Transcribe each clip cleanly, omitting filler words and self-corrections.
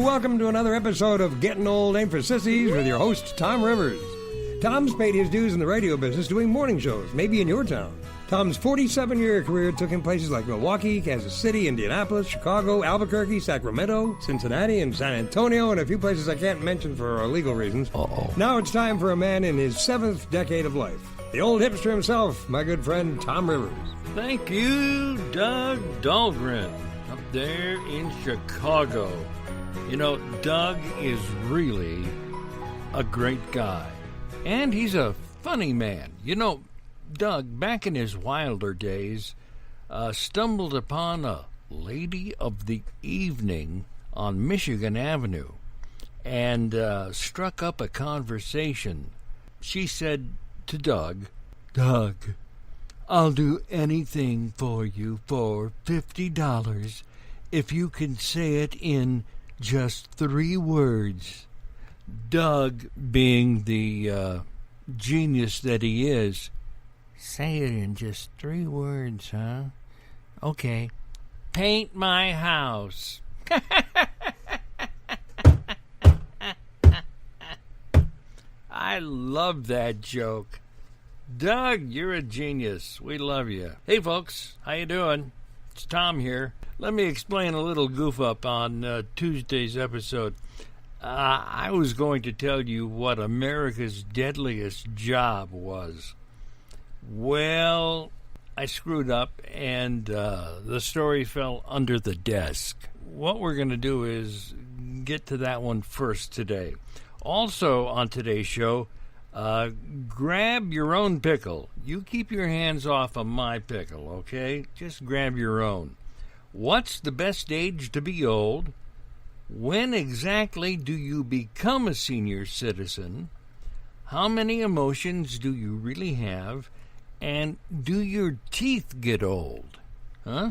Welcome to another episode of Getting Old Ain't for Sissies with your host, Tomm Rivers. Tomm's paid his dues in the radio business doing morning shows, maybe in your town. Tomm's 47-year career took him places like Milwaukee, Kansas City, Indianapolis, Chicago, Albuquerque, Sacramento, Cincinnati, and San Antonio, and a few places I can't mention for legal reasons. Now it's time for a man in his 7th decade of life. The old hipster himself, my good friend Tomm Rivers. Thank you, Doug Dahlgren, up there in Chicago. You know, Doug is really a great guy. And he's a funny man. You know, Doug, back in his wilder days, stumbled upon a lady of the evening on Michigan Avenue and struck up a conversation. She said to Doug, "Doug, I'll do anything for you for $50 if you can say it in just 3 words. Doug, being the genius that he is, "Say it in just 3 words, huh? Okay. Paint my house." I love that joke. Doug, you're a genius. We love you. Hey, folks. How you doing? It's Tomm here. Let me explain a little goof up on Tuesday's episode. I was going to tell you what America's deadliest job was. Well, I screwed up, and the story fell under the desk. What we're going to do is get to that one first today. Also on today's show, grab your own pickle. You keep your hands off of my pickle, okay? Just grab your own. What's the best age to be old? When exactly do you become a senior citizen? How many emotions do you really have? And do your teeth get old? Huh?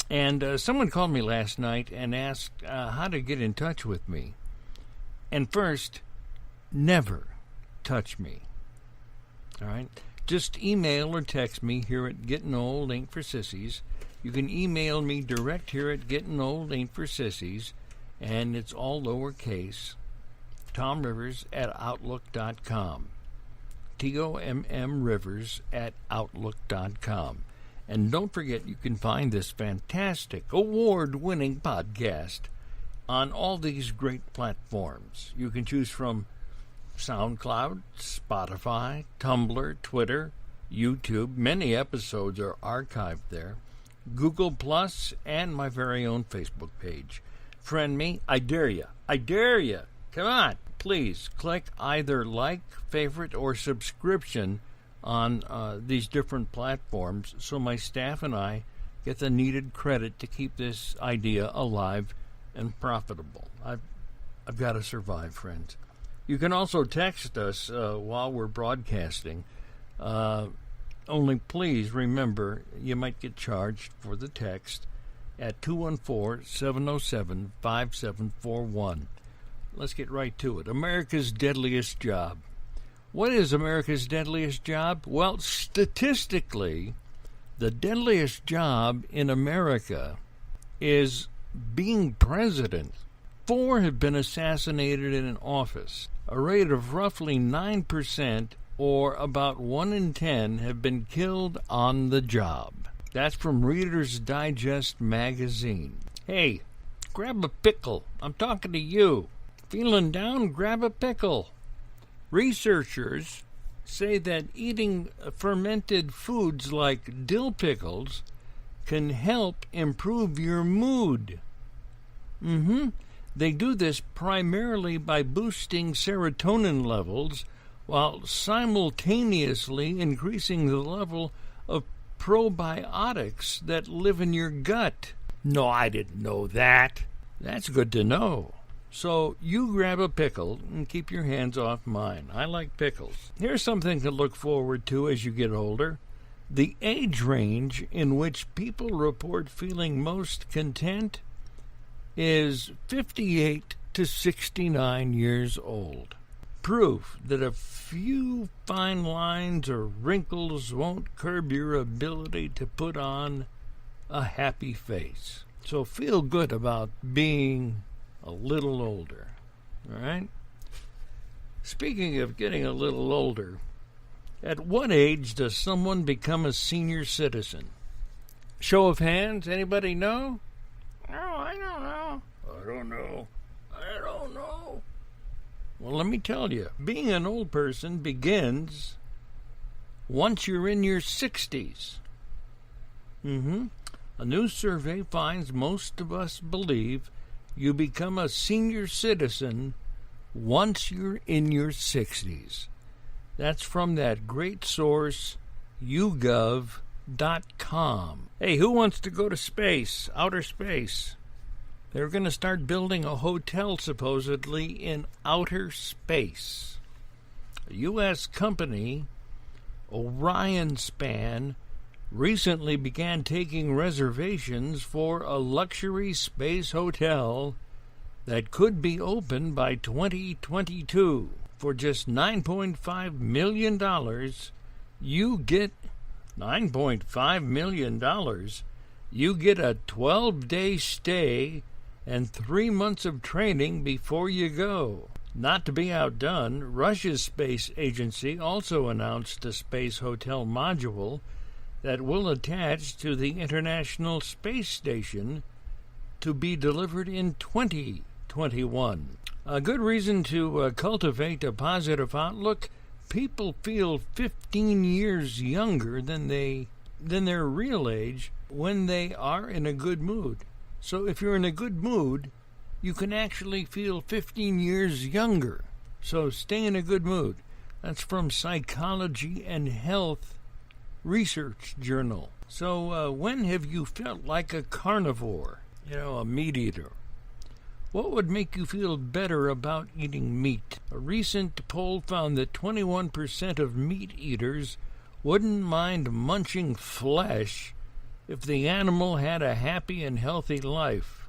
And someone called me last night and asked how to get in touch with me. And first, never touch me. All right? Just email or text me here at Getting Old Ain't for Sissies. You can email me direct here at Getting Old Ain't for Sissies, and it's all lowercase. Tomm Rivers at Outlook.com. Tomm Rivers at Outlook.com. And don't forget, you can find this fantastic, award-winning podcast on all these great platforms. You can choose from SoundCloud, Spotify, Tumblr, Twitter, YouTube. Many episodes are archived there. Google Plus, and my very own Facebook page. Friend me, I dare you. I dare you. Come on. Please click either like, favorite, or subscription on these different platforms so my staff and I get the needed credit to keep this idea alive and profitable. I've got to survive, friends. You can also text us while we're broadcasting. Only please remember, you might get charged for the text at 214-707-5741. Let's get right to it. America's deadliest job. What is America's deadliest job? Well, statistically, the deadliest job in America is being president. 4 have been assassinated in office. A rate of roughly 9%, or about 1 in 10, have been killed on the job. That's from Reader's Digest magazine. Hey, grab a pickle. I'm talking to you. Feeling down? Grab a pickle. Researchers say that eating fermented foods like dill pickles can help improve your mood. They do this primarily by boosting serotonin levels while simultaneously increasing the level of probiotics that live in your gut. No, I didn't know that. That's good to know. So you grab a pickle and keep your hands off mine. I like pickles. Here's something to look forward to as you get older. The age range in which people report feeling most content is 58 to 69 years old. Proof that a few fine lines or wrinkles won't curb your ability to put on a happy face. So feel good about being a little older. All right? Speaking of getting a little older, at what age does someone become a senior citizen? Show of hands, anybody know? No, I don't know. I don't know. I don't know. Well, let me tell you, being an old person begins once you're in your 60s. A new survey finds most of us believe you become a senior citizen once you're in your 60s. That's from that great source, YouGov.com. Hey, who wants to go to space, outer space? They're going to start building a hotel, supposedly, in outer space. A U.S. company, Orion Span, recently began taking reservations for a luxury space hotel that could be open by 2022. For just $9.5 million, you get $9.5 million. You get a 12-day stay and 3 months of training before you go. Not to be outdone, Russia's space agency also announced a space hotel module that will attach to the International Space Station to be delivered in 2021. A good reason to cultivate a positive outlook. People feel 15 years younger than their real age when they are in a good mood. So if you're in a good mood, you can actually feel 15 years younger. So stay in a good mood. That's from Psychology and Health Research Journal. So when have you felt like a carnivore? A meat eater. What would make you feel better about eating meat? A recent poll found that 21% of meat eaters wouldn't mind munching flesh if the animal had a happy and healthy life.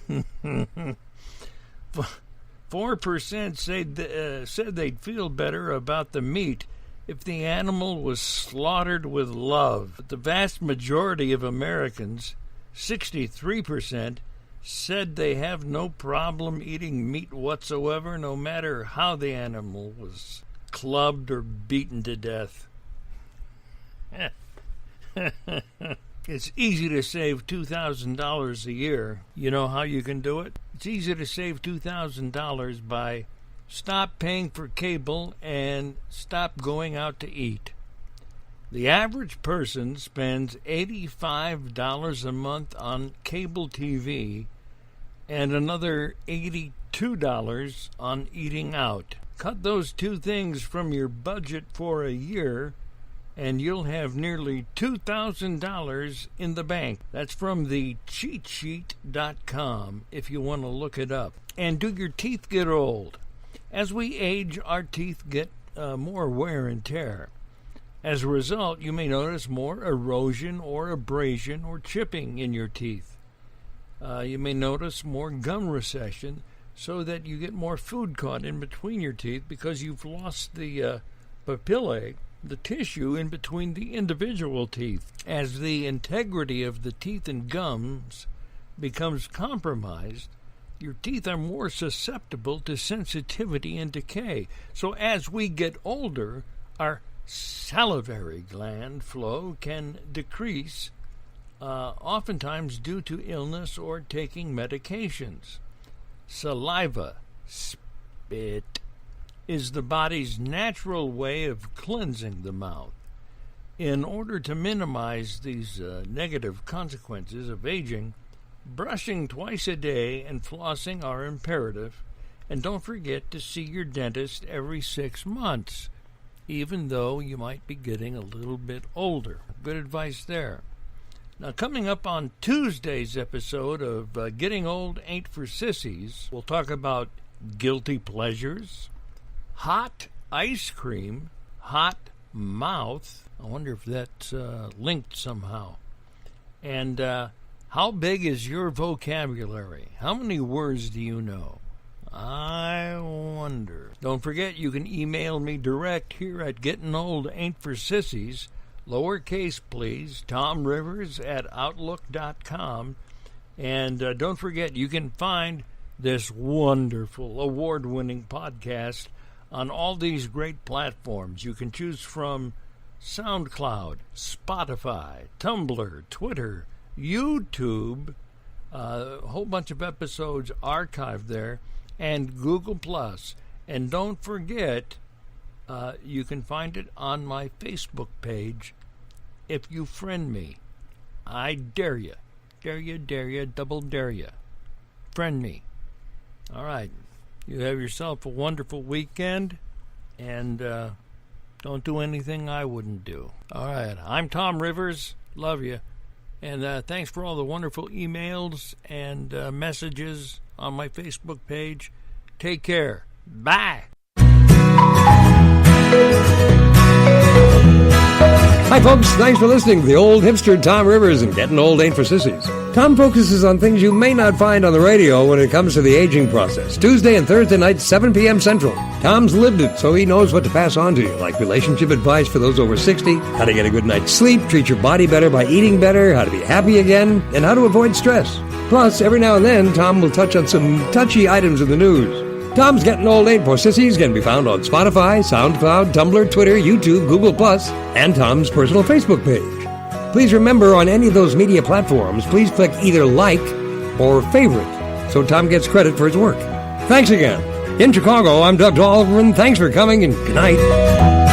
4% said they'd feel better about the meat if the animal was slaughtered with love. But the vast majority of Americans, 63%, said they have no problem eating meat whatsoever, no matter how the animal was clubbed or beaten to death. It's easy to save $2,000 a year. You know how you can do it? It's easy to save $2,000 by stop paying for cable and stop going out to eat. The average person spends $85 a month on cable TV and another $82 on eating out. Cut those two things from your budget for a year, and you'll have nearly $2,000 in the bank. That's from the cheatsheet.com if you want to look it up. And do your teeth get old? As we age, our teeth get more wear and tear. As a result, you may notice more erosion or abrasion or chipping in your teeth. You may notice more gum recession so that you get more food caught in between your teeth because you've lost the papillae, the tissue in between the individual teeth. As the integrity of the teeth and gums becomes compromised, your teeth are more susceptible to sensitivity and decay. So as we get older, our salivary gland flow can decrease, oftentimes due to illness or taking medications. Saliva, spit, is the body's natural way of cleansing the mouth. In order to minimize these negative consequences of aging, brushing twice a day and flossing are imperative, and don't forget to see your dentist every 6 months, even though you might be getting a little bit older. Good advice there. Now, coming up on Tuesday's episode of Getting Old Ain't for Sissies, we'll talk about guilty pleasures, hot ice cream, hot mouth. I wonder if that's linked somehow. And how big is your vocabulary? How many words do you know? I wonder. Don't forget, you can email me direct here at Getting Old Ain't for Sissies, lowercase please, TommRivers@outlook.com. And don't forget, you can find this wonderful, award-winning podcast on all these great platforms. You can choose from SoundCloud, Spotify, Tumblr, Twitter, YouTube, a whole bunch of episodes archived there, and Google+. And don't forget, you can find it on my Facebook page if you friend me. I dare you. Dare you, double dare you. Friend me. All right. You have yourself a wonderful weekend, and don't do anything I wouldn't do. All right. I'm Tomm Rivers. Love you. And thanks for all the wonderful emails and messages on my Facebook page. Take care. Bye. Hi, folks. Thanks for listening to the old hipster Tomm Rivers and Getting Old Ain't for Sissies. Tomm focuses on things you may not find on the radio when it comes to the aging process. Tuesday and Thursday nights, 7 p.m. Central. Tomm's lived it, so he knows what to pass on to you, like relationship advice for those over 60, how to get a good night's sleep, treat your body better by eating better, how to be happy again, and how to avoid stress. Plus, every now and then, Tomm will touch on some touchy items in the news. Tomm's Getting Old Ain't for Sissies can be found on Spotify, SoundCloud, Tumblr, Twitter, YouTube, Google+, and Tomm's personal Facebook page. Please remember, on any of those media platforms, please click either like or favorite so Tomm gets credit for his work. Thanks again. In Chicago, I'm Doug Dahlgren. Thanks for coming, and good night.